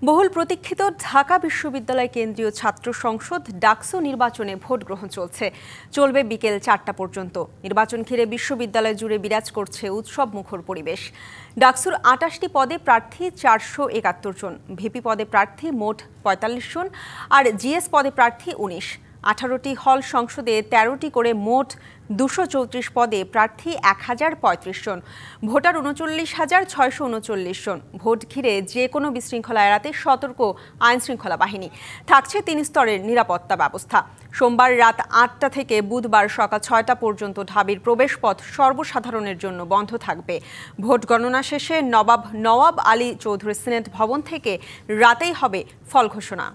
বহুল প্রতীক্ষিত ঢাকা বিশ্ববিদ্যালয় কেন্দ্রীয় ছাত্র সংসদ ডাকসু নির্বাচনে ভোট গ্রহণ চলবে বিকেল ৪টা পর্যন্ত। নির্বাচন ঘিরে বিশ্ববিদ্যালয় জুড়ে বিরাজ করছে উৎসব মুখর পরিবেশ। ডাকসুর ২৮টি পদে প্রার্থী ৪৭১ জন, ভিপি পদে প্রার্থী মোট ৪৫ জন আর জিএস পদে প্রার্থী ১৯। ১৮টি হল সংসদে ১৩টি করে মোট ২৩৪ পদে প্রার্থী ১০৩৫ জন, ভোটার ৩৯,৬৩৯ জন। ভোট ঘিরে যে কোনো বিশৃঙ্খলা এড়াতে সতর্ক আইনশৃঙ্খলা বাহিনী। থাকছে ৩ স্তরের নিরাপত্তা ব্যবস্থা। সোমবার রাত ৮টা থেকে বুধবার সকাল ৬টা পর্যন্ত ঢাবির প্রবেশপথ সর্বসাধারণের জন্য বন্ধ থাকবে। ভোট গণনা শেষে নওয়াব আলী চৌধুরী সিনেট ভবন থেকে রাতেই হবে ফল ঘোষণা।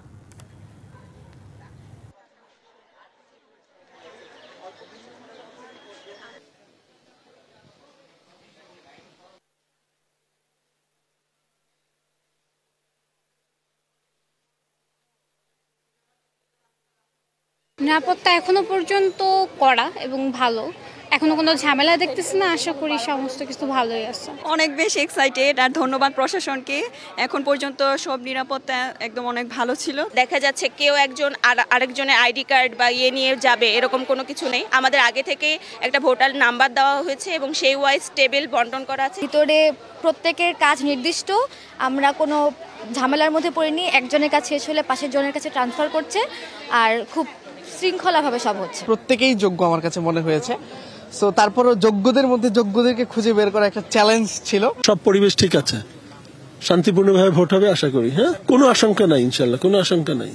নিরাপত্তা এখনো পর্যন্ত কড়া এবং ভালো, এখনো কোনো ঝামেলা দেখতেছি না। আশা করি সমস্ত কিছু ভালোই আছে। অনেক বেশি এক্সাইটেড আর ধন্যবাদ প্রশাসনকে। এখন পর্যন্ত সব নিরাপত্তা একদম অনেক ভালো ছিল। দেখা যাচ্ছে কেউ একজন আরেকজনের আইডি কার্ড বা ইয়ে নিয়ে যাবে এরকম কোনো কিছু নেই। আমাদের আগে থেকে একটা ভোটার নাম্বার দেওয়া হয়েছে এবং সেই ওয়াইজ টেবিল বন্টন করা আছে। ভিতরে প্রত্যেকের কাজ নির্দিষ্ট, আমরা কোনো ঝামেলার মধ্যে পড়িনি। একজনের কাছে শেষ হলে পাশের জনের কাছে ট্রান্সফার করছে আর খুব শৃঙ্খলাভাবে সব হচ্ছে। প্রত্যেকেই যোগ্য আমার কাছে মনে হয়েছে। সো তারপরও যোগ্যদের মধ্যে যোগ্যদেরকে খুঁজে বের করা একটা চ্যালেঞ্জ ছিল। সব পরিবেশ ঠিক আছে, শান্তিপূর্ণভাবে ভোট হবে আশা করি। হ্যাঁ, কোনো আশঙ্কা নাই, ইনশাল্লাহ কোনো আশঙ্কা নাই।